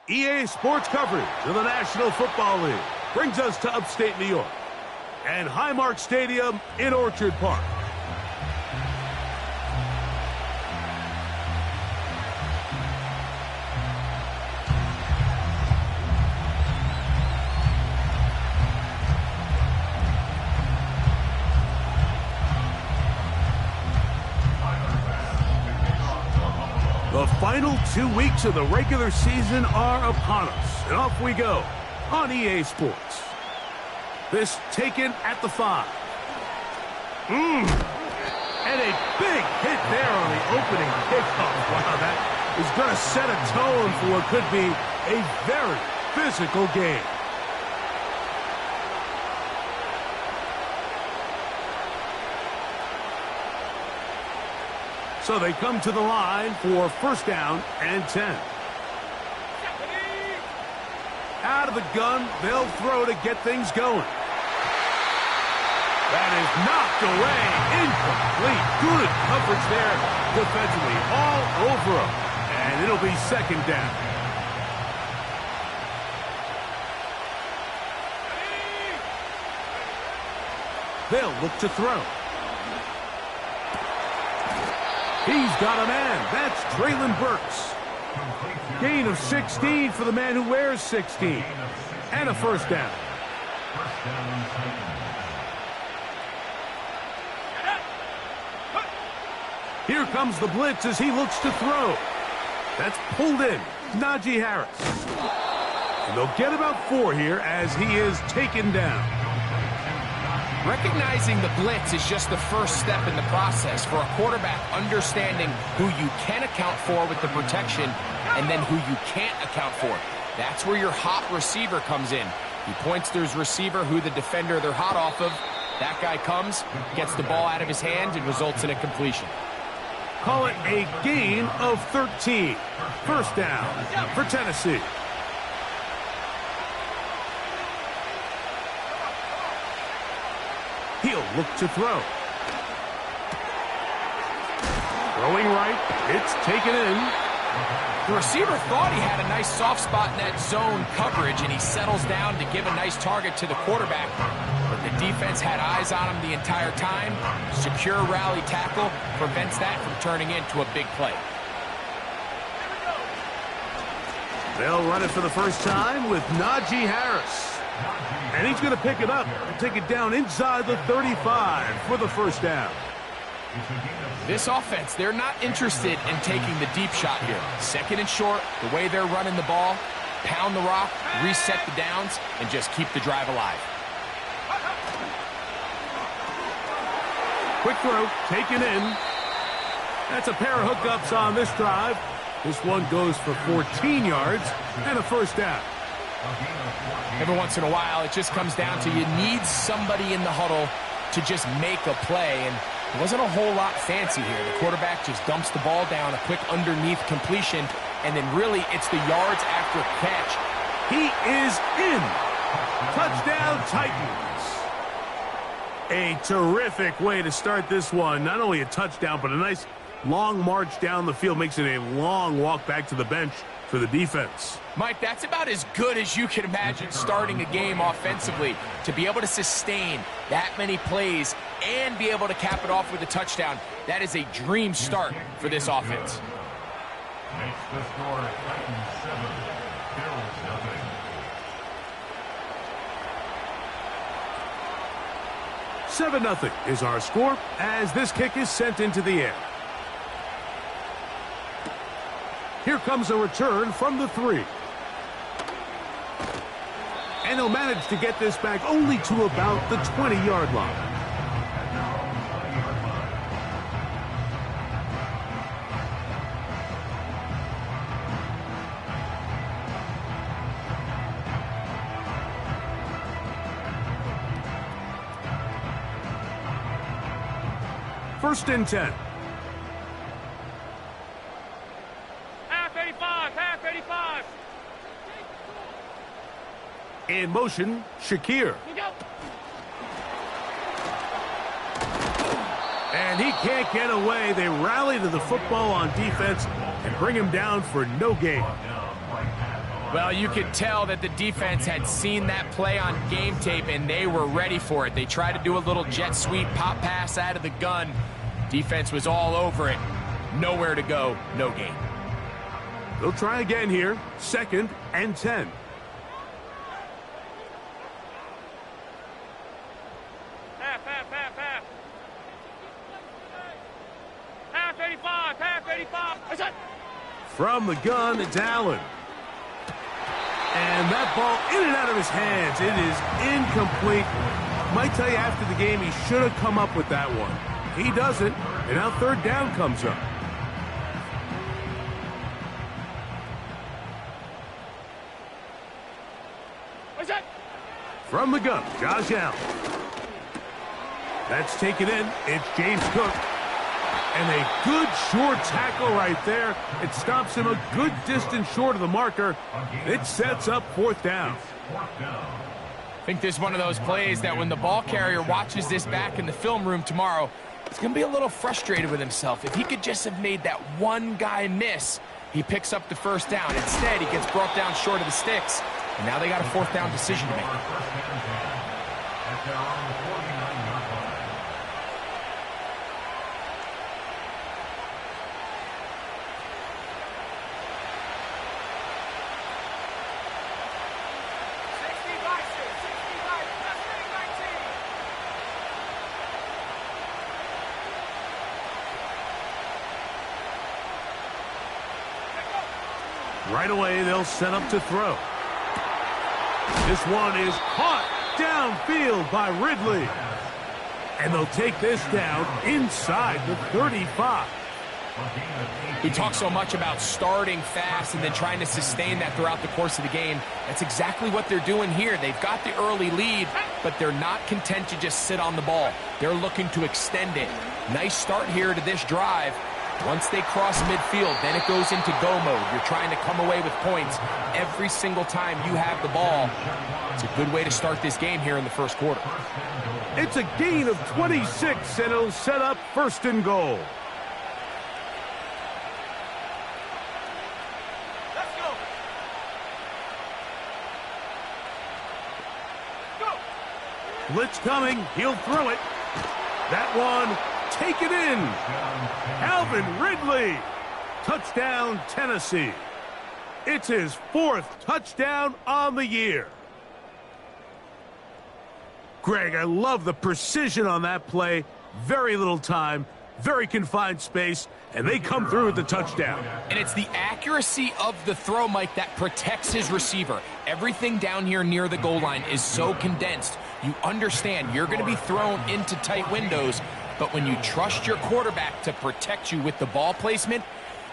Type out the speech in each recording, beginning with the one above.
EA Sports coverage of the National Football League brings us to upstate New York and Highmark Stadium in Orchard Park. The final 2 weeks of the regular season are upon us, and off we go on EA Sports. This taken at the 5. And a big hit there on the opening kickoff. Wow, that is going to set a tone for what could be a very physical game. So they come to the line for first down and 10. Out of the gun, they'll throw to get things going. That is knocked away, incomplete. Good coverage there defensively, all over him. And it'll be second down. They'll look to throw. He's got a man. That's Treylon Burks. Gain of 16 for the man who wears 16. And a first down. Here comes the blitz as he looks to throw. That's pulled in. Najee Harris. And they'll get about 4 here as he is taken down. Recognizing the blitz is just the first step in the process for a quarterback understanding who you can account for with the protection and then who you can't account for. That's where your hot receiver comes in. He points to his receiver who the defender they're hot off of. That guy comes, gets the ball out of his hand, and results in a completion. Call it a gain of 13. First down for Tennessee. He'll look to throw. Throwing right. It's taken in. The receiver thought he had a nice soft spot in that zone coverage, and he settles down to give a nice target to the quarterback. But the defense had eyes on him the entire time. Secure rally tackle prevents that from turning into a big play. They'll run it for the first time with Najee Harris. And he's going to pick it up and take it down inside the 35 for the first down. This offense, they're not interested in taking the deep shot here. Second and short, the way they're running the ball, pound the rock, reset the downs, and just keep the drive alive. Quick throw, taken in. That's a pair of hookups on this drive. This one goes for 14 yards and a first down. Every once in a while, it just comes down to you need somebody in the huddle to just make a play, and it wasn't a whole lot fancy here. The quarterback just dumps the ball down, a quick underneath completion, and then really it's the yards after catch. He is in. Touchdown, Titans. A terrific way to start this one. Not only a touchdown, but a nice long march down the field. Makes it a long walk back to the bench for the defense. Mike, that's about as good as you can imagine starting a game offensively. To be able to sustain that many plays and be able to cap it off with a touchdown, that is a dream start for this offense. Makes the score Titans 7, Bills 7-0 is our score as this kick is sent into the air. Here comes a return from the 3. And he'll manage to get this back only to about the 20-yard line. First and 10. In motion, Shakir. And he can't get away. They rally to the football on defense and bring him down for no gain. Well, you could tell that the defense had seen that play on game tape, and they were ready for it. They tried to do a little jet sweep pop pass out of the gun. Defense was all over it. Nowhere to go, no gain. They'll try again here. 2nd and 10. Half. Half 85. From the gun, it's Allen. And that ball in and out of his hands. It is incomplete. Might tell you after the game he should have come up with that one. He doesn't, and now 3rd down comes up. From the gun, Josh Allen. That's taken in. It's James Cook. And a good short tackle right there. It stops him a good distance short of the marker. It sets up 4th down. I think this is one of those plays that when the ball carrier watches this back in the film room tomorrow, he's going to be a little frustrated with himself. If he could just have made that one guy miss, he picks up the 1st down. Instead, he gets brought down short of the sticks. And now they got a 4th down decision to make. Right away, they'll set up to throw. This one is caught downfield by Ridley. And they'll take this down inside the 35. We talk so much about starting fast and then trying to sustain that throughout the course of the game. That's exactly what they're doing here. They've got the early lead, but they're not content to just sit on the ball. They're looking to extend it. Nice start here to this drive. Once they cross midfield, then it goes into go mode. You're trying to come away with points every single time you have the ball. It's a good way to start this game here in the 1st quarter. It's a gain of 26, and it'll set up 1st and goal. Let's go. Blitz coming. He'll throw it. That one taken in. Calvin Ridley. Touchdown, Tennessee. It's his 4th touchdown on the year. Greg, I love the precision on that play. Very little time, very confined space, and they come through with the touchdown. And it's the accuracy of the throw, Mike, that protects his receiver. Everything down here near the goal line is so condensed. You understand you're going to be thrown into tight windows, but when you trust your quarterback to protect you with the ball placement,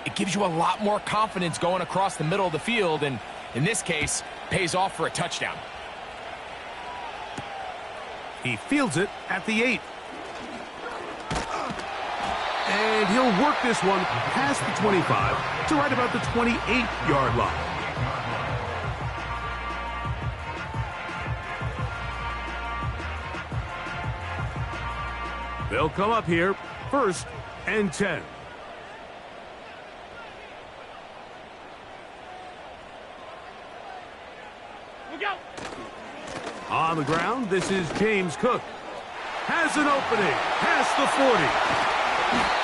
it gives you a lot more confidence going across the middle of the field, and in this case, pays off for a touchdown. He fields it at the 8. And he'll work this one past the 25 to right about the 28-yard line. They'll come up here, 1st and 10. We go. On the ground, this is James Cook. Has an opening past the 40.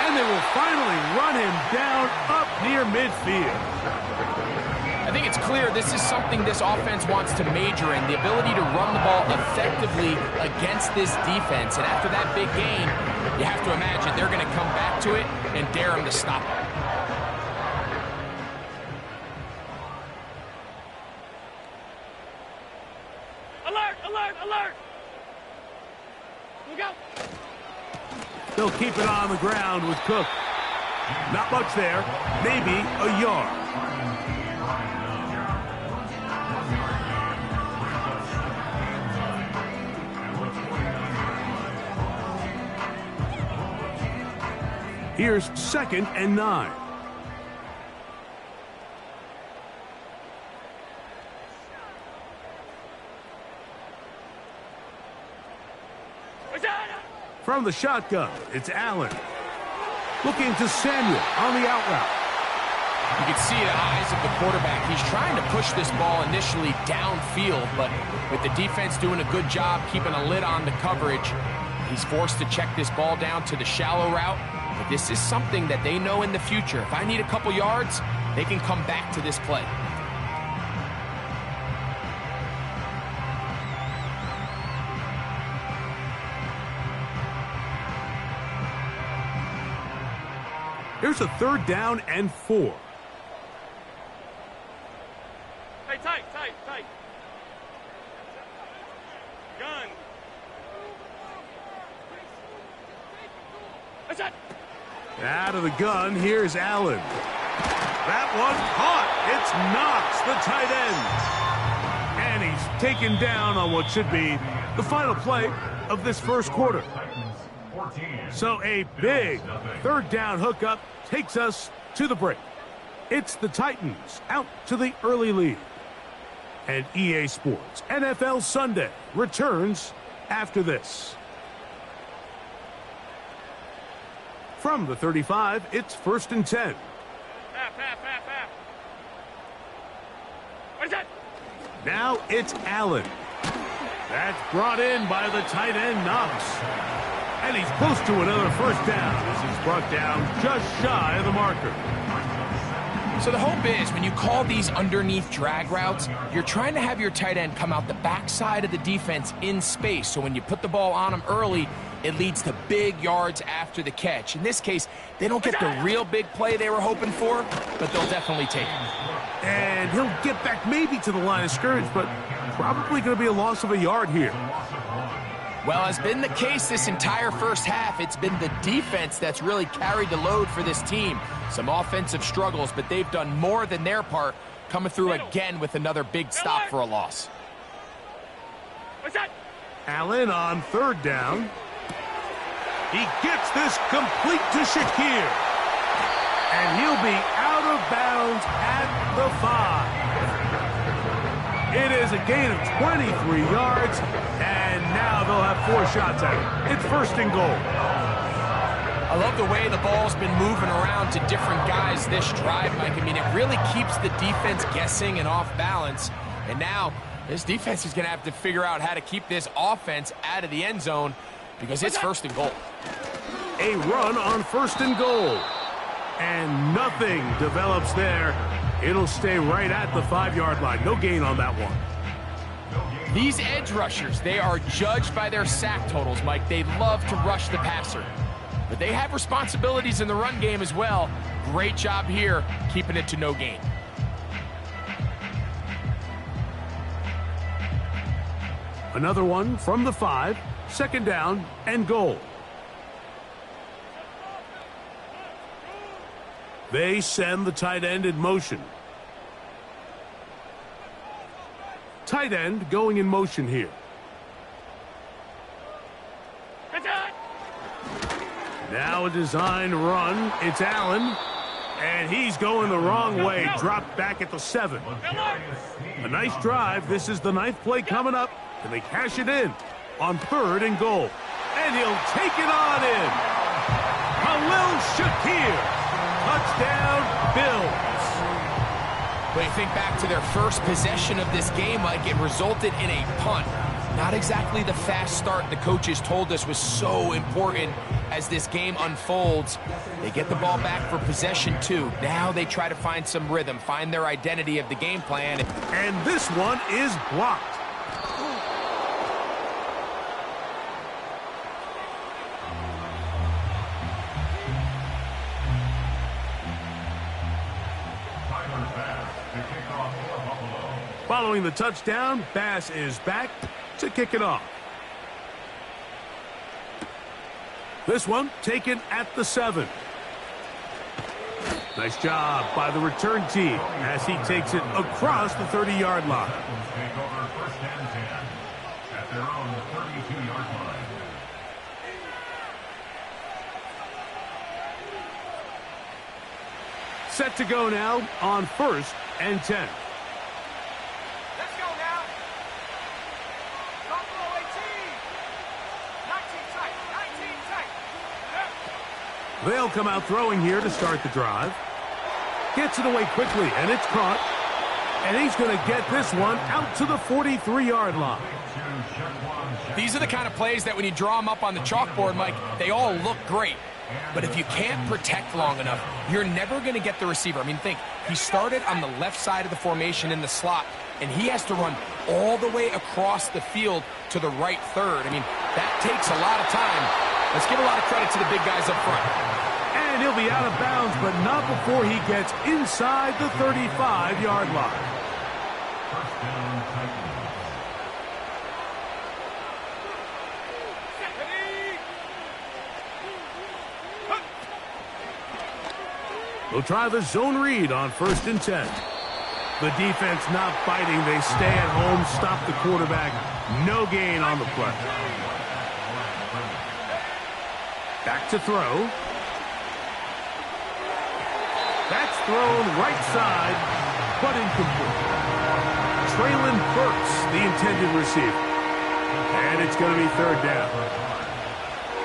And they will finally run him down up near midfield. I think it's clear this is something this offense wants to major in, the ability to run the ball effectively against this defense. And after that big gain, you have to imagine they're going to come back to it and dare him to stop it. Alert, alert, alert. Look out. They'll keep it on the ground with Cook. Not much there, maybe a yard. Here's 2nd and 9. From the shotgun, it's Allen. Looking to Samuel on the out route. You can see the eyes of the quarterback. He's trying to push this ball initially downfield, but with the defense doing a good job keeping a lid on the coverage, he's forced to check this ball down to the shallow route. But this is something that they know in the future. If I need a couple yards, they can come back to this play. Here's a 3rd down and 4. Hey, tight. Gun. That's it. Out of the gun, here's Allen. That one caught. It's Knox, the tight end. And he's taken down on what should be the final play of this first quarter. So a big 3rd down hookup takes us to the break. It's the Titans out to the early lead. And EA Sports NFL Sunday returns after this. From the 35, it's 1st and 10. Half. What is that? Now it's Allen. That's brought in by the tight end, Knox. And he's close to another 1st down as he's brought down just shy of the marker. So the hope is when you call these underneath drag routes, you're trying to have your tight end come out the backside of the defense in space. So when you put the ball on him early, it leads to big yards after the catch. In this case, they don't get the real big play they were hoping for, but they'll definitely take it. And he'll get back maybe to the line of scrimmage, but probably going to be a loss of a yard here. Well, as been the case this entire first half, it's been the defense that's really carried the load for this team. Some offensive struggles, but they've done more than their part, coming through again with another big stop for a loss. What's that? Allen on 3rd down. He gets this complete to Shakir. And he'll be out of bounds at the 5. It is a gain of 23 yards, and now they'll have 4 shots at it. It's 1st and goal. I love the way the ball's been moving around to different guys this drive, Mike. I mean, it really keeps the defense guessing and off balance. And now this defense is going to have to figure out how to keep this offense out of the end zone because it's 1st and goal. A run on 1st and goal. And nothing develops there. It'll stay right at the 5-yard line. No gain on that one. These edge rushers, they are judged by their sack totals, Mike. They love to rush the passer. But they have responsibilities in the run game as well. Great job here, keeping it to no gain. Another one from the 5, 2nd down and goal. They send the tight end in motion. Tight end going in motion here. Now a design run. It's Allen. And he's going the wrong way. Dropped back at the 7. A nice drive. This is the 9th play coming up. And they cash it in on 3rd and goal. And he'll take it on in. Khalil Shakir. Touchdown, Bills. But you think back to their first possession of this game, Mike, it resulted in a punt. Not exactly the fast start the coaches told us was so important as this game unfolds. They get the ball back for possession 2. Now they try to find some rhythm, find their identity of the game plan. And this one is blocked. Following the touchdown, Bass is back to kick it off. This one taken at the 7. Nice job by the return team as he takes it across the 30-yard line. Take over 1st and 10 at their own 32-yard line. Set to go now on 1st and 10. Let's go now. Don't blow 18. 19 tight. 19 tight. They'll come out throwing here to start the drive. Gets it away quickly, and it's caught. And he's going to get this one out to the 43-yard line. These are the kind of plays that when you draw them up on the chalkboard, Mike, they all look great. But if you can't protect long enough, you're never going to get the receiver. I mean, think, he started on the left side of the formation in the slot, and he has to run all the way across the field to the right third. I mean, that takes a lot of time. Let's give a lot of credit to the big guys up front. And he'll be out of bounds, but not before he gets inside the 35-yard line. First down, Titans. We'll try the zone read on 1st and 10. The defense not biting. They stay at home, stop the quarterback. No gain on the play. Back to throw. That's thrown right side, but incomplete. Traylon Burks, the intended receiver. And it's going to be 3rd down.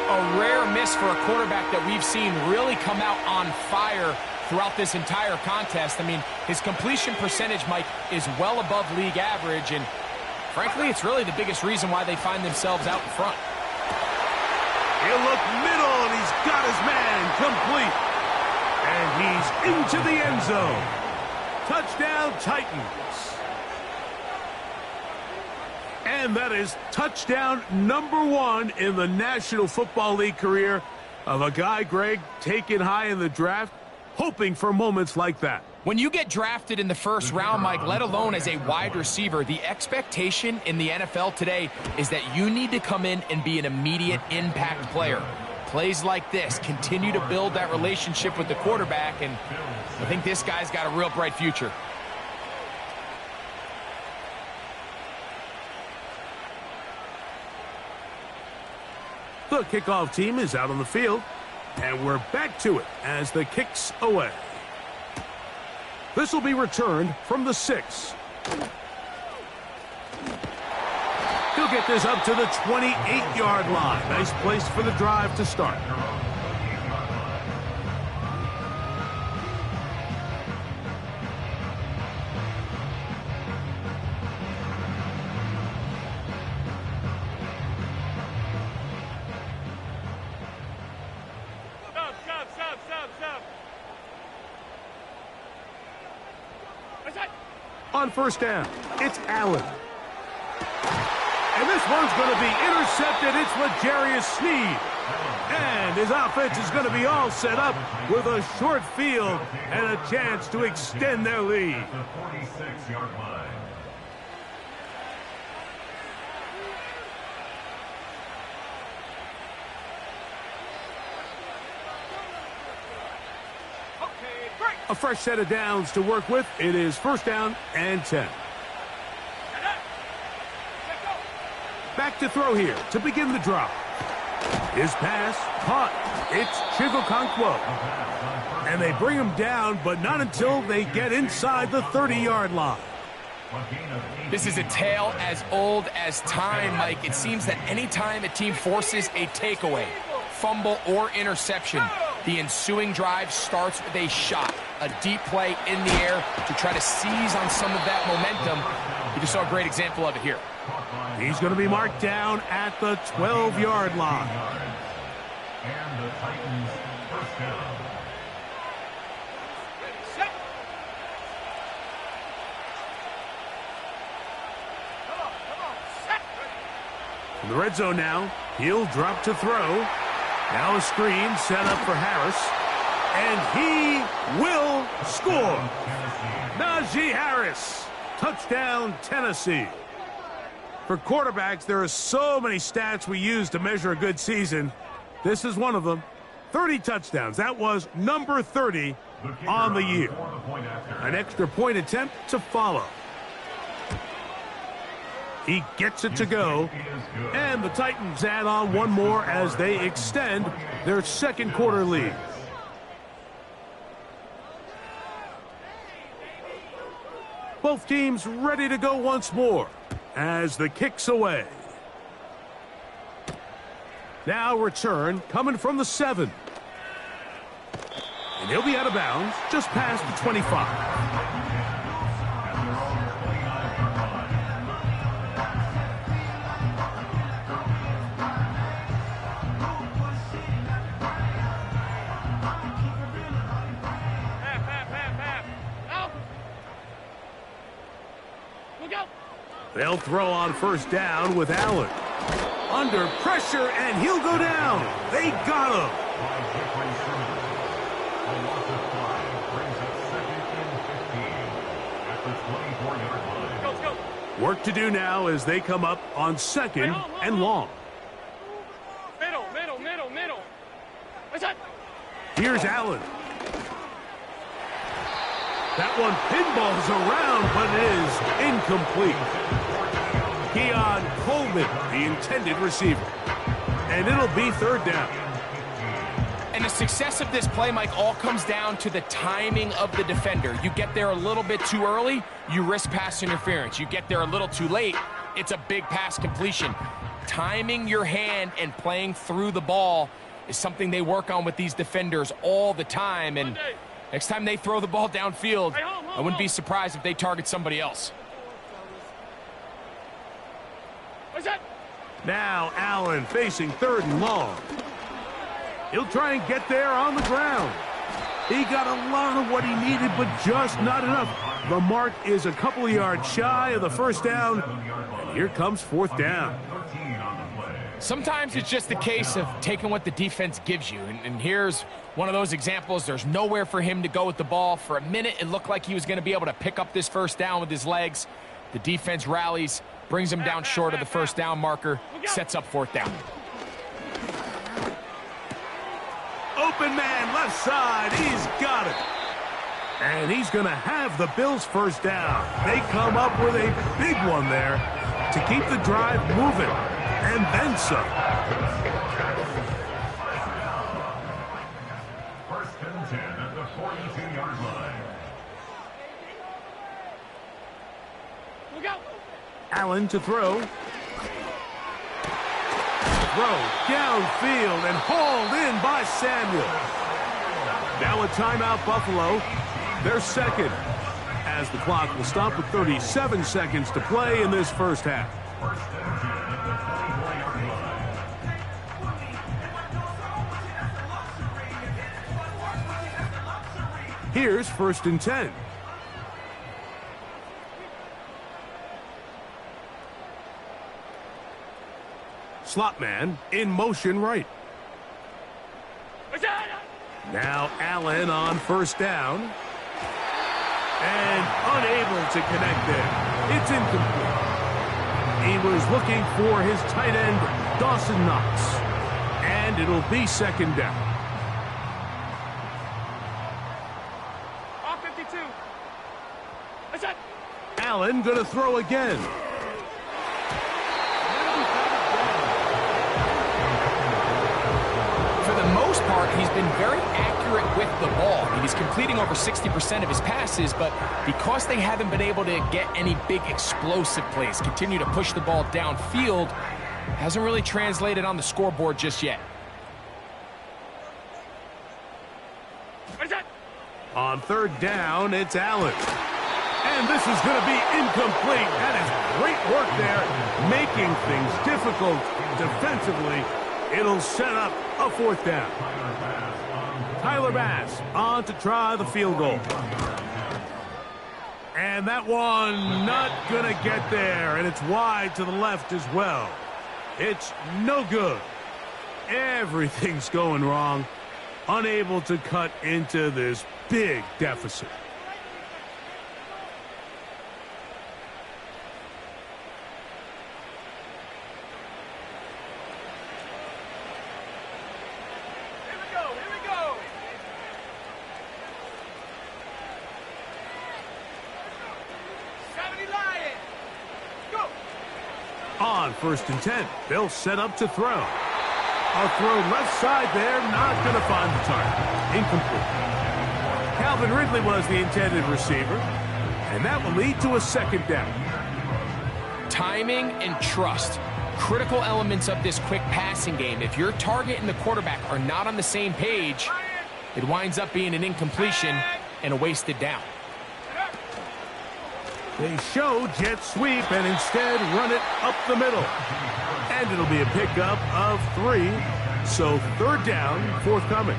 A rare miss for a quarterback that we've seen really come out on fire throughout this entire contest. I mean, his completion percentage, Mike, is well above league average, and frankly, it's really the biggest reason why they find themselves out in front. He'll look middle, and he's got his man complete. And he's into the end zone. Touchdown, Titans. And that is touchdown number 1 in the National Football League career of a guy, Greg, taken high in the draft, hoping for moments like that. When you get drafted in the 1st round, Mike, let alone as a wide receiver, the expectation in the NFL today is that you need to come in and be an immediate impact player. Plays like this continue to build that relationship with the quarterback, and I think this guy's got a real bright future. The kickoff team is out on the field, and we're back to it as the kick's away. This will be returned from the 6. He'll get this up to the 28-yard line. Nice place for the drive to start. On 1st down, it's Allen. And this one's going to be intercepted. It's L'Jarius Sneed. And his offense is going to be all set up with a short field and a chance to extend their lead. The 46-yard line. A fresh set of downs to work with. It is 1st down and 10. Back to throw here to begin the drop. His pass caught. It's Chigokonkwo. And they bring him down, but not until they get inside the 30-yard line. This is a tale as old as time, Mike. It seems that anytime a team forces a takeaway, fumble, or interception, the ensuing drive starts with a shot, a deep play in the air to try to seize on some of that momentum. You just saw a great example of it here. He's going to be marked down at the 12-yard line. And the Titans first down. In the red zone now, he'll drop to throw. Now a screen set up for Harris. And he will score. Najee Harris. Touchdown, Tennessee. For quarterbacks, there are so many stats we use to measure a good season. This is one of them. 30 touchdowns. That was number 30 on the year. An extra point attempt to follow. He gets it to go. And the Titans add on one more as they extend their 2nd quarter lead. Both teams ready to go once more as the kick's away. Now return coming from the 7. And he'll be out of bounds just past the 25. They'll throw on first down with Allen. Under pressure, and he'll go down. They got him. A loss of 5 brings up 2nd and 15 at the 24-yard line. Let's go. Work to do now as they come up on second and long. Middle. What's that? Here's Allen. That one pinballs around, but it is incomplete. Keon Coleman, the intended receiver. And it'll be third down. And the success of this play, Mike, all comes down to the timing of the defender. You get there a little bit too early, you risk pass interference. You get there a little too late, it's a big pass completion. Timing your hand and playing through the ball is something they work on with these defenders all the time. And next time they throw the ball downfield, I wouldn't be surprised if they target somebody else. What's that? Now Allen facing third and long. He'll try and get there on the ground. He got a lot of what he needed, but just not enough. The mark is a couple of yards shy of the first down. And here comes fourth down. Sometimes it's just a case of taking what the defense gives you. And here's one of those examples. There's nowhere for him to go with the ball. For a minute, it looked like he was going to be able to pick up this first down with his legs. The defense rallies, brings him down short of the first down marker, sets up fourth down. Open man, left side, he's got it. And he's going to have the Bills' first down. They come up with a big one there to keep the drive moving, and then some. First and 10 at the 42-yard line. Look out. Allen to throw. Throw downfield and hauled in by Samuel. Now a timeout, Buffalo. They're second, as the clock will stop with 37 seconds to play in this first half. First and 10 at the 24-yard line. Here's first and 10. Slot man in motion right. What's that? Now Allen on first down. And unable to connect there. It's incomplete. He was looking for his tight end, Dawson Knox. And it'll be second down. Off 52. What's that? Allen gonna throw again. For the most part, he's been very accurate with the ball. I mean, he's completing over 60% of his passes, but because they haven't been able to get any big explosive plays, continue to push the ball downfield, hasn't really translated on the scoreboard just yet. What's that? On third down, it's Allen. And this is going to be incomplete. That is great work there, making things difficult defensively. It'll set up a fourth down. Tyler Bass on to try the field goal. And that one not going to get there, and it's wide to the left as well. It's no good. Everything's going wrong. Unable to cut into this big deficit. Here we go. On first and 10, they'll set up to throw. A throw left side there, not going to find the target. Incomplete. Calvin Ridley was the intended receiver, and that will lead to a second down. Timing and trust, critical elements of this quick passing game. If your target and the quarterback are not on the same page, It winds up being an incompletion and a wasted down. They show jet sweep and instead run it up the middle. And it'll be a pickup of 3. So 3rd down, forthcoming.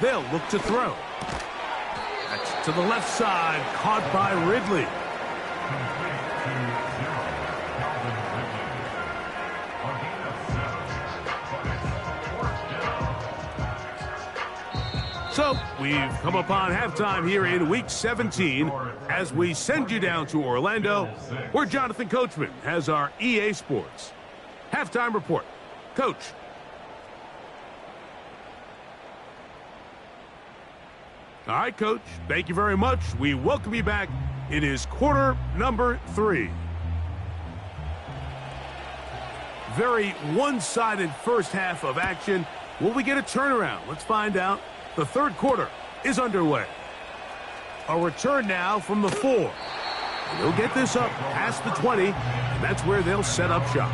They'll look to throw. That's to the left side, caught by Ridley. So, we've come upon halftime here in Week 17 as we send you down to Orlando, where Jonathan Coachman has our EA Sports halftime report. Coach. All right, Coach, thank you very much. We welcome you back. It is quarter number 3. Very one-sided first half of action. Will we get a turnaround? Let's find out. The 3rd quarter is underway. A return now from the 4. And they'll get this up past the 20, and that's where they'll set up shop.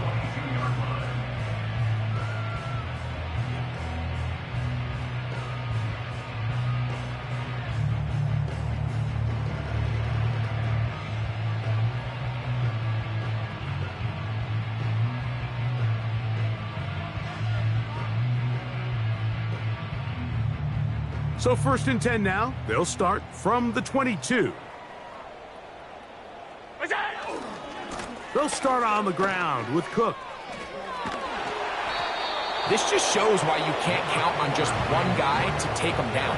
So 1st and 10 now. They'll start from the 22. They'll start on the ground with Cook. This just shows why you can't count on just one guy to take him down.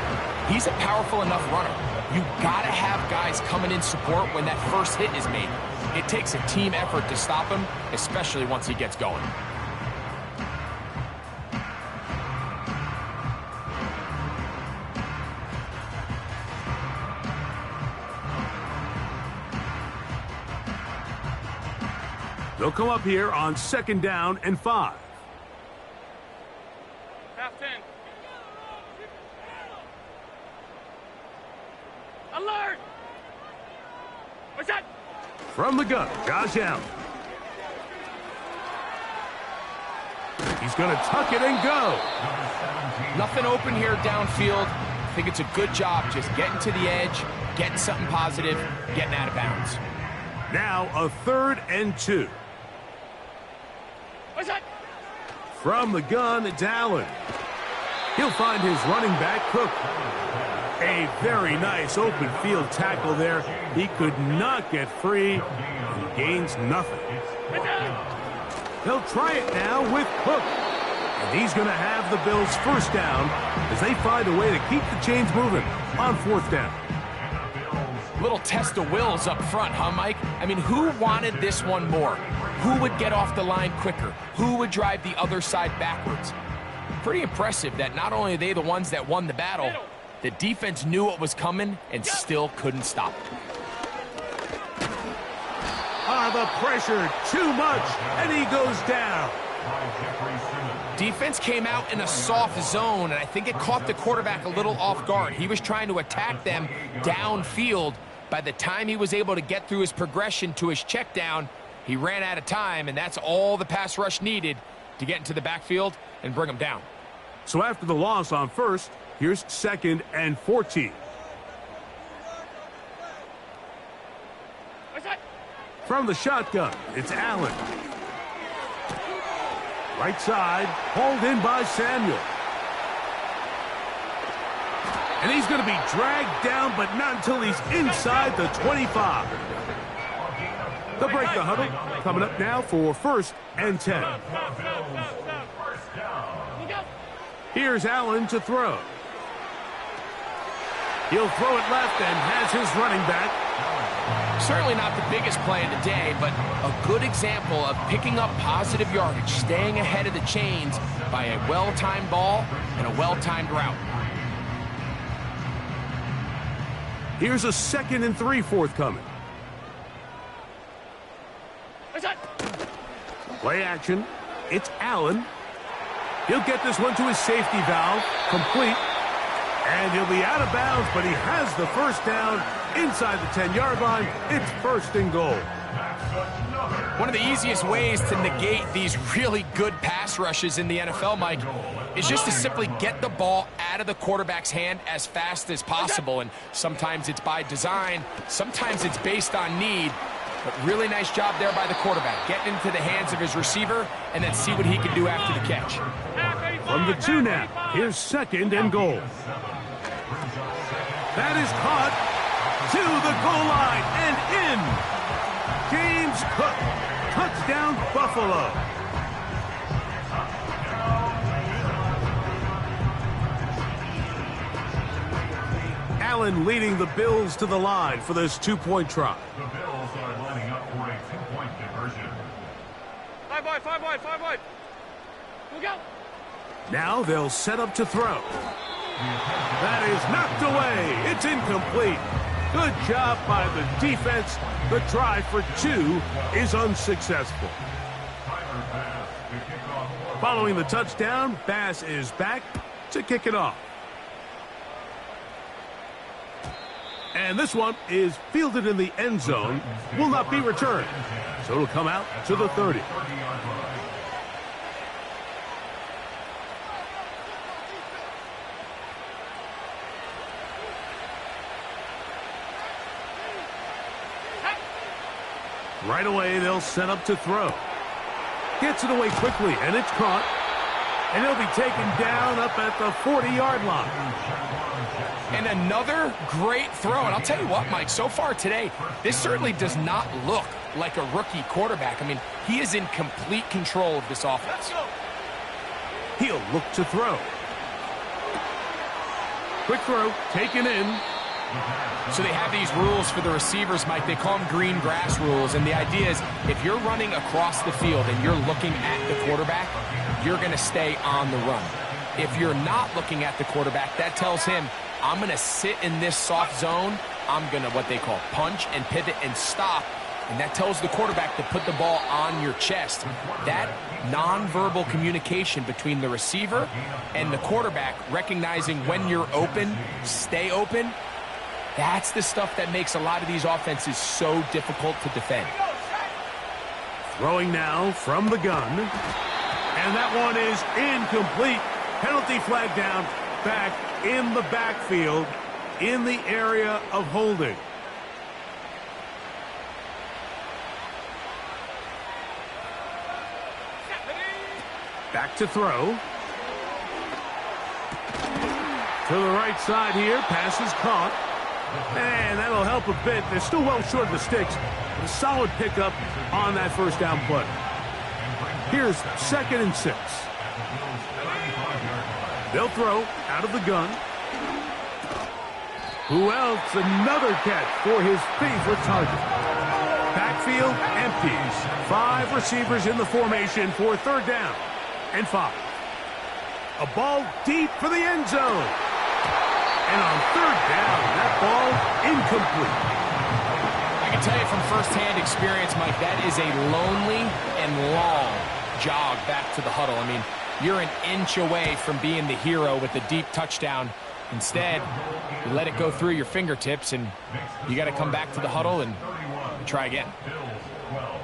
He's a powerful enough runner. You gotta have guys coming in support when that first hit is made. It takes a team effort to stop him, especially once he gets going. They'll come up here on 2nd down and 5. Half 10. Alert! What's that? From the gun, Josh Allen. He's going to tuck it and go. Nothing open here downfield. I think it's a good job just getting to the edge, getting something positive, getting out of bounds. Now a 3rd and 2. What's that? From the gun, it's Allen. He'll find his running back, Cook. A very nice open field tackle there. He could not get free and gains nothing. They'll try it now with Cook. And he's going to have the Bills' 1st down as they find a way to keep the chains moving on 4th down. Little test of wills up front, huh, Mike? I mean, who wanted this one more? Who would get off the line quicker? Who would drive the other side backwards? Pretty impressive that not only are they the ones that won the battle, the defense knew what was coming and still couldn't stop it. The pressure, too much, and he goes down. Defense came out in a soft zone, and I think it caught the quarterback a little off guard. He was trying to attack them downfield. By the time he was able to get through his progression to his check down, he ran out of time, and that's all the pass rush needed to get into the backfield and bring him down. So after the loss on 1st, here's 2nd and 14. What's that? From the shotgun, it's Allen. Right side, hauled in by Samuel. And he's going to be dragged down, but not until he's inside the 25. They'll break the huddle. Coming up now for 1st and 10. Here's Allen to throw. He'll throw it left and has his running back. Certainly not the biggest play of the day, but a good example of picking up positive yardage, staying ahead of the chains by a well-timed ball and a well-timed route. Here's a 2nd and 3 forthcoming. What's that? Play action. It's Allen. He'll get this one to his safety valve, complete. And he'll be out of bounds, but he has the first down inside the 10-yard line. It's first and goal. One of the easiest ways to negate these really good pass rushes in the NFL, Mike, is just to simply get the ball out of the quarterback's hand as fast as possible. And sometimes it's by design, sometimes it's based on need. But really nice job there by the quarterback, getting into the hands of his receiver and then see what he can do after the catch. From the 2 now, here's second and goal. That is caught to the goal line and in. James Cook, touchdown Buffalo. Allen leading the Bills to the line for this 2-point try. The Bills are lining up for a 2-point conversion. 5 wide, 5 wide, 5 wide. Here we go. Now they'll set up to throw. That is knocked away. It's incomplete. Good job by the defense. The try for 2 is unsuccessful. Following the touchdown, Bass is back to kick it off. And this one is fielded in the end zone. Will not be returned. So it'll come out to the 30. Right away, they'll set up to throw. Gets it away quickly, and it's caught. And he'll be taken down up at the 40-yard line. And another great throw. And I'll tell you what, Mike, so far today, this certainly does not look like a rookie quarterback. I mean, he is in complete control of this offense. He'll look to throw. Quick throw, taken in. So they have these rules for the receivers, Mike. They call them green grass rules. And the idea is if you're running across the field and you're looking at the quarterback, you're going to stay on the run. If you're not looking at the quarterback, that tells him, I'm going to sit in this soft zone. I'm going to what they call punch and pivot and stop. And that tells the quarterback to put the ball on your chest. That nonverbal communication between the receiver and the quarterback, recognizing when you're open, stay open, that's the stuff that makes a lot of these offenses so difficult to defend. Throwing now from the gun. And that one is incomplete. Penalty flag down, back in the backfield, in the area of holding. Back to throw. To the right side here, pass is caught. And that'll help a bit. They're still well short of the sticks. But a solid pickup on that first down play. Here's second and 6. They'll throw out of the gun. Who else? Another catch for his favorite target. Backfield empties. 5 receivers in the formation for third down and 5. A ball deep for the end zone. And on third down, that ball incomplete. I can tell you from firsthand experience, Mike, that is a lonely and long jog back to the huddle. I mean, you're an inch away from being the hero with a deep touchdown. Instead, you let it go through your fingertips, and you got to come back to the huddle and try again.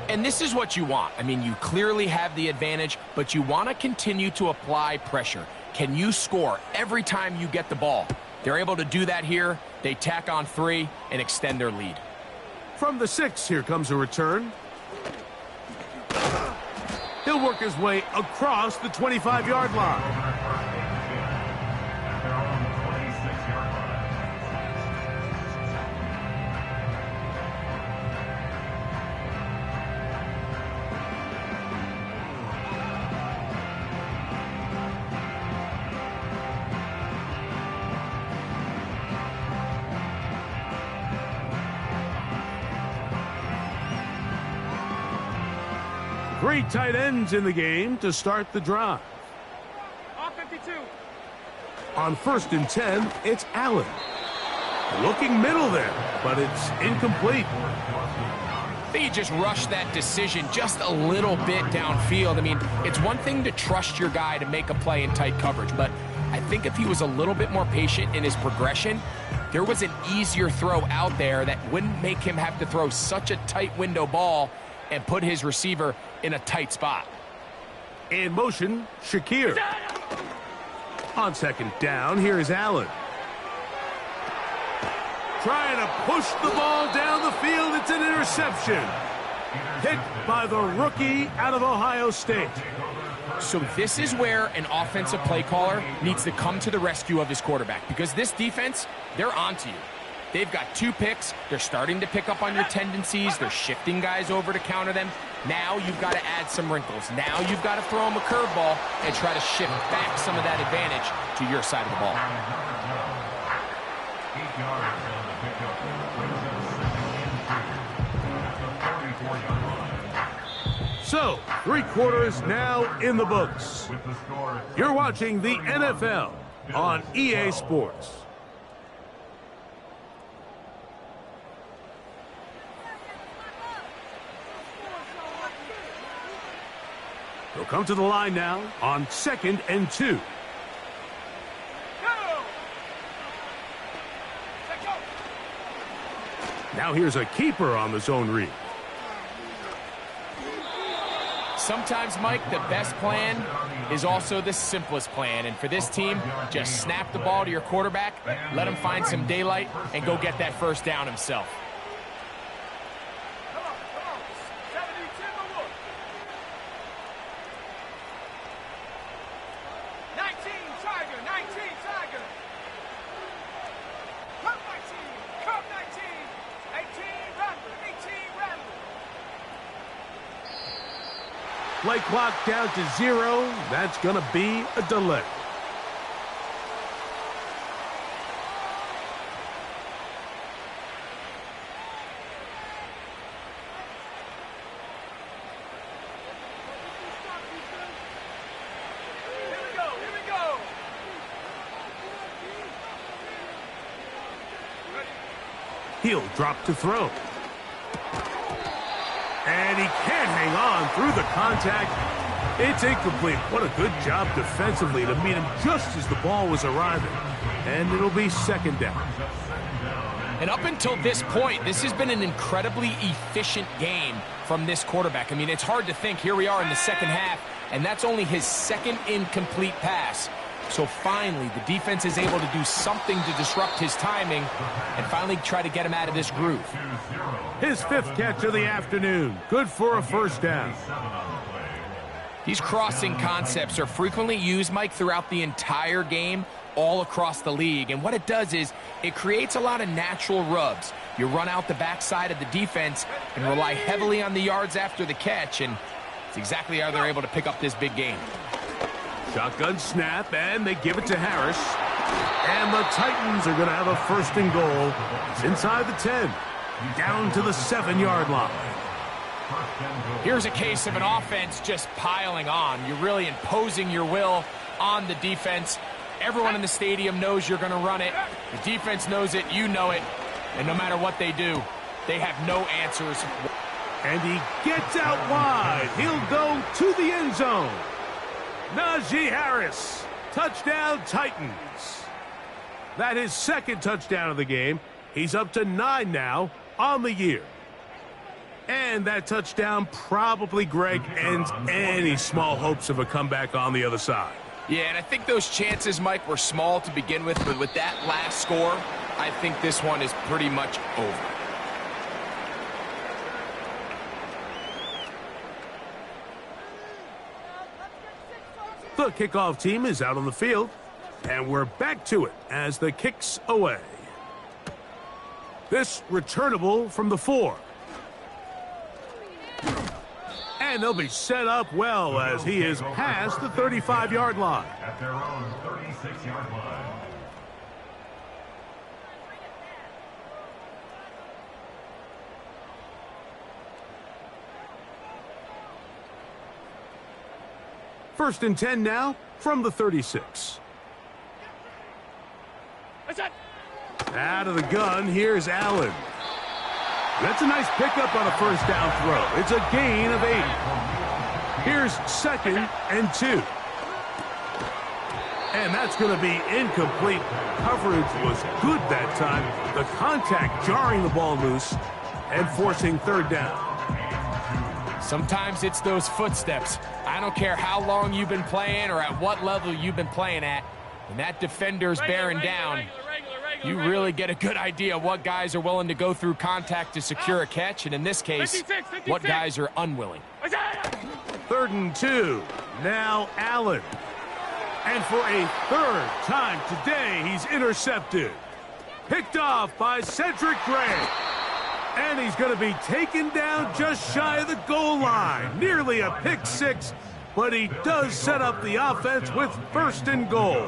And this is what you want. I mean, you clearly have the advantage, but you want to continue to apply pressure. Can you score every time you get the ball? They're able to do that here. They tack on 3 and extend their lead. From the 6, here comes a return. He'll work his way across the 25-yard line. Three tight ends in the game to start the drive. On 52. On 1st and 10, it's Allen. Looking middle there, but it's incomplete. I think he just rushed that decision just a little bit downfield. I mean, it's one thing to trust your guy to make a play in tight coverage, but I think if he was a little bit more patient in his progression, there was an easier throw out there that wouldn't make him have to throw such a tight window ball and put his receiver in a tight spot. In motion, Shakir. On second down, here is Allen. Trying to push the ball down the field. It's an interception. Hit by the rookie out of Ohio State. So this is where an offensive play caller needs to come to the rescue of his quarterback, because this defense, they're onto you. They've got 2 picks. They're starting to pick up on your tendencies. They're shifting guys over to counter them. Now you've got to add some wrinkles. Now you've got to throw them a curveball and try to shift back some of that advantage to your side of the ball. 8 yards on the pickup. Brings up 2nd and 2 at the 44-yard line. So, 3 quarters now in the books. With the score, You're watching the NFL on EA Sports. They'll come to the line now on 2nd and 2. Now here's a keeper on the zone read. Sometimes, Mike, the best plan is also the simplest plan. And for this team, just snap the ball to your quarterback, let him find some daylight, and go get that first down himself. Play clock down to 0. That's going to be a delay. He'll drop to throw. And he can't hang on through the contact. It's incomplete. What a good job defensively to meet him just as the ball was arriving. And it'll be 2nd down. And up until this point, this has been an incredibly efficient game from this quarterback. I mean, it's hard to think. Here we are in the second half, and that's only his 2nd incomplete pass. So finally, the defense is able to do something to disrupt his timing and finally try to get him out of this groove. His 5th catch of the afternoon. Good for a first down. These crossing concepts are frequently used, Mike, throughout the entire game, all across the league. And what it does is it creates a lot of natural rubs. You run out the backside of the defense and rely heavily on the yards after the catch, and it's exactly how they're able to pick up this big game. Shotgun snap, and they give it to Harris. And the Titans are going to have a 1st and goal. It's inside the 10, down to the 7-yard line. Here's a case of an offense just piling on. You're really imposing your will on the defense. Everyone in the stadium knows you're going to run it. The defense knows it, you know it. And no matter what they do, they have no answers. And he gets out wide. He'll go to the end zone. Najee Harris, touchdown Titans. That is 2nd touchdown of the game. He's up to 9 now on the year. And that touchdown probably, Greg, ends any small hopes of a comeback on the other side. Yeah, and I think those chances, Mike, were small to begin with, but with that last score, I think this one is pretty much over. The kickoff team is out on the field, and we're back to it as the kick's away. This returnable from the 4. And they'll be set up well as he is past the 35-yard line. At their own 36-yard line. First and 10 now from the 36. Out of the gun, here's Allen. That's a nice pickup on a first down throw. It's a gain of 8. Here's 2nd and 2. And that's going to be incomplete. Coverage was good that time. The contact jarring the ball loose and forcing 3rd down. Sometimes it's those footsteps. I don't care how long you've been playing or at what level you've been playing at. When that defender's bearing down, you really get a good idea of what guys are willing to go through contact to secure a catch, and in this case, what guys are unwilling. 3rd and 2. Now Allen. And for a 3rd time today, he's intercepted. Picked off by Cedric Gray. And he's going to be taken down just shy of the goal line. Nearly a pick 6, but he does set up the offense with 1st and goal.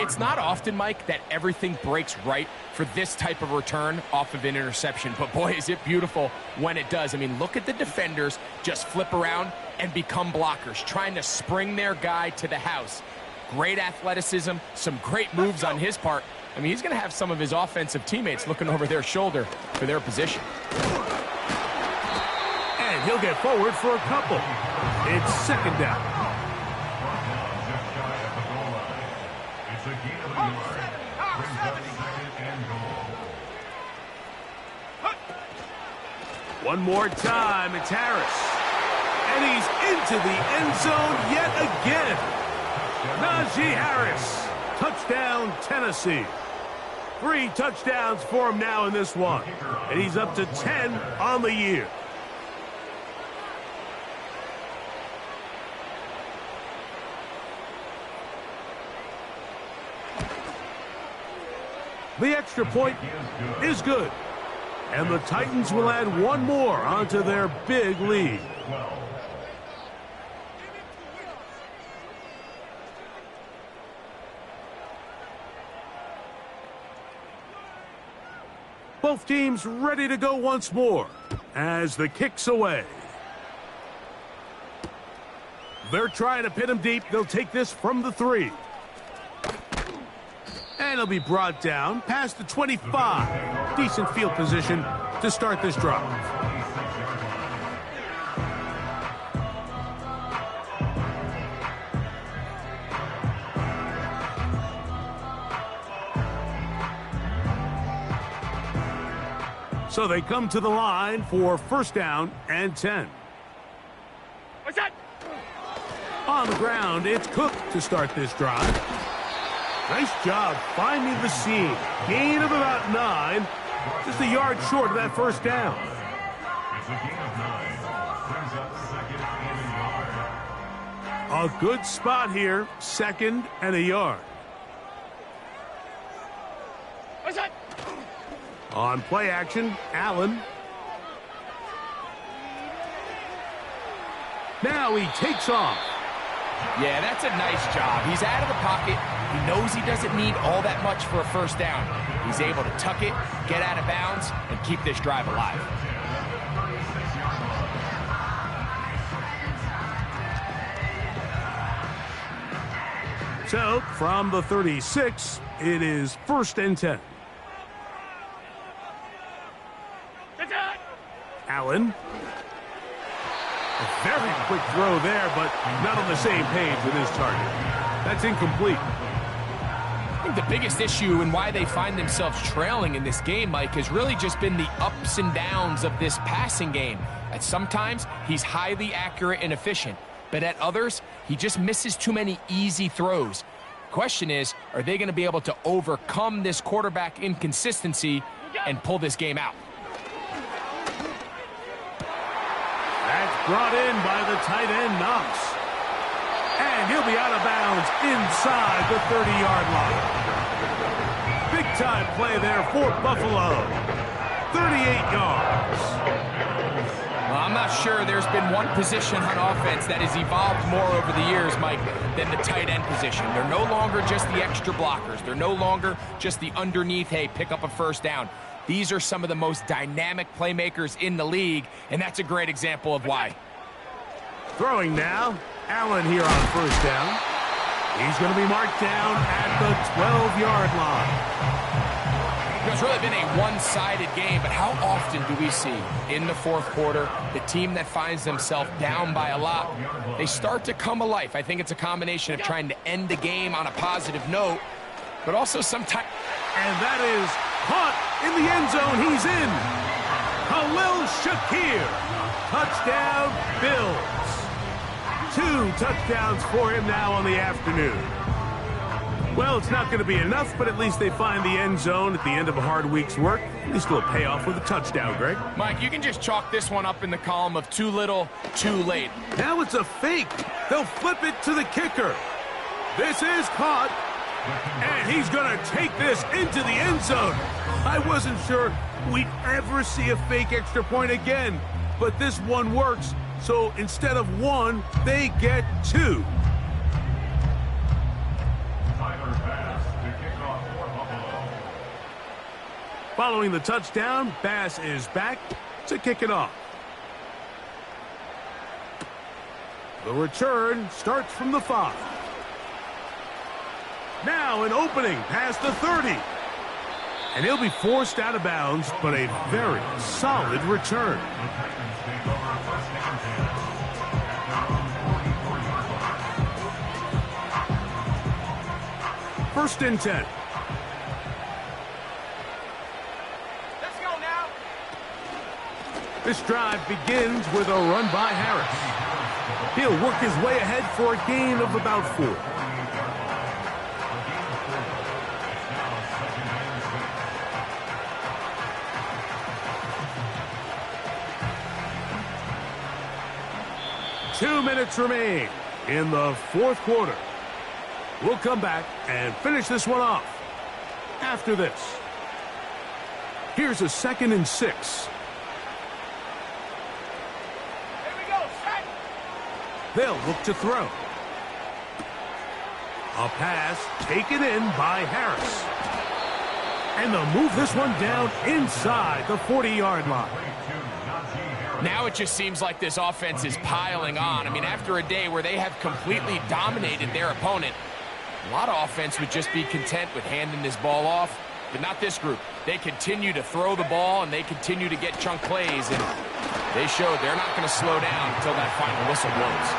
It's not often, Mike, that everything breaks right for this type of return off of an interception. But boy, is it beautiful when it does. I mean, look at the defenders just flip around and become blockers, trying to spring their guy to the house. Great athleticism, some great moves on his part. I mean, he's going to have some of his offensive teammates looking over their shoulder for their position. And he'll get forward for a couple. It's 2nd down. One more time, it's Harris. And he's into the end zone yet again. Najee Harris, touchdown Tennessee. 3 touchdowns for him now in this one. And he's up to 10 on the year. The extra point is good. And the Titans will add one more onto their big lead. Both teams ready to go once more as the kick's away. They're trying to pin him deep. They'll take this from the 3. And he'll be brought down past the 25. Decent field position to start this drive. So they come to the line for 1st down and 10. What's that? On the ground, it's Cook to start this drive. Nice job finding the seam. Gain of about 9. Just a yard short of that 1st down. It's a gain of 9. Brings up 2nd and a yard. A good spot here. 2nd and a yard. What's that? On play action, Allen. Now he takes off. Yeah, that's a nice job. He's out of the pocket. He knows he doesn't need all that much for a 1st down. He's able to tuck it, get out of bounds, and keep this drive alive. So, from the 36, it is 1st and 10. Allen. A very quick throw there, but not on the same page with his target. That's incomplete. I think the biggest issue and why they find themselves trailing in this game, Mike, has really just been the ups and downs of this passing game. At sometimes, he's highly accurate and efficient, but at others, he just misses too many easy throws. Question is, are they going to be able to overcome this quarterback inconsistency and pull this game out? That's brought in by the tight end, Knox. And he'll be out of bounds inside the 30-yard line. Big-time play there for Buffalo. 38 yards. Well, I'm not sure there's been one position on offense that has evolved more over the years, Mike, than the tight end position. They're no longer just the extra blockers. They're no longer just the underneath, hey, pick up a 1st down. These are some of the most dynamic playmakers in the league, and that's a great example of why. Throwing now, Allen here on 1st down. He's going to be marked down at the 12-yard line. It's really been a one-sided game, but how often do we see in the fourth quarter the team that finds themselves down by a lot, they start to come alive? I think it's a combination of trying to end the game on a positive note, but also sometimes... And that is caught in the end zone. He's in. Khalil Shakir. Touchdown, Bills. 2 touchdowns for him now on the afternoon. Well, it's not going to be enough, but at least they find the end zone at the end of a hard week's work. At least it'll pay off with a touchdown, Greg. Mike, you can just chalk this one up in the column of too little, too late. Now it's a fake. They'll flip it to the kicker. This is caught, and he's going to take this into the end zone. I wasn't sure we'd ever see a fake extra point again, but this one works. So instead of 1, they get 2. Following the touchdown, Bass is back to kick it off. The return starts from the 5. Now an opening past the 30. And he'll be forced out of bounds, but a very solid return. First and 10. Let's go now. This drive begins with a run by Harris. He'll work his way ahead for a gain of about 4. Two minutes remain in the fourth quarter. We'll come back and finish this one off after this. Here's a 2nd and 6. Here we go, set. They'll look to throw. A pass taken in by Harris. And they'll move this one down inside the 40-yard line. Now it just seems like this offense is piling on. I mean, after a day where they have completely dominated their opponent, a lot of offense would just be content with handing this ball off, but not this group. They continue to throw the ball, and they continue to get chunk plays, and they showed they're not going to slow down until that final whistle blows.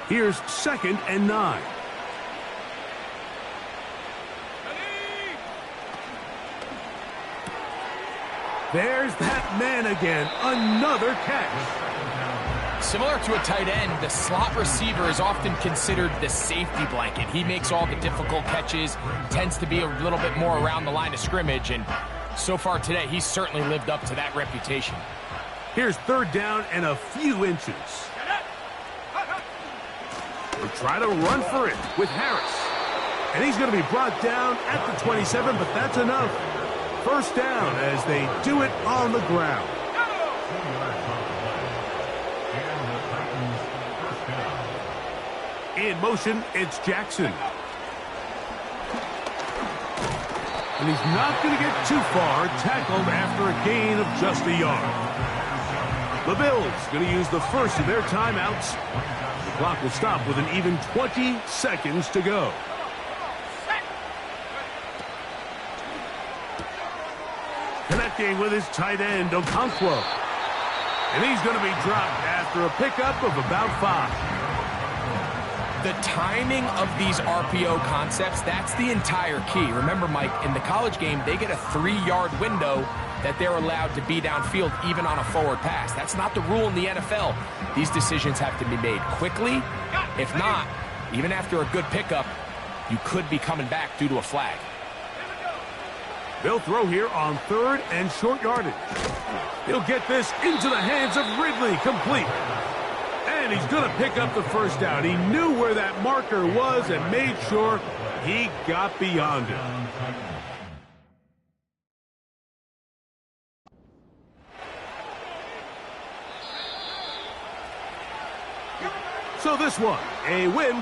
Here's 2nd and 9. There's that man again. Another catch. Similar to a tight end, the slot receiver is often considered the safety blanket. He makes all the difficult catches, tends to be a little bit more around the line of scrimmage, and so far today, he's certainly lived up to that reputation. Here's 3rd down and a few inches. We'll try to run for it with Harris. And he's going to be brought down at the 27, but that's enough. First down as they do it on the ground. In motion, it's Jackson. And he's not going to get too far, tackled after a gain of just a yard. The Bills going to use the first of their timeouts. The clock will stop with an even 20 seconds to go. Connecting with his tight end, Okonkwo. And he's going to be dropped after a pickup of about 5. The timing of these RPO concepts, that's the entire key. Remember, Mike, in the college game, they get a 3-yard window that they're allowed to be downfield even on a forward pass. That's not the rule in the NFL. These decisions have to be made quickly. If not, even after a good pickup, you could be coming back due to a flag. They'll throw here on 3rd and short yardage. He'll get this into the hands of Ridley, complete. And he's going to pick up the first down. He knew where that marker was and made sure he got beyond it. So this one, a win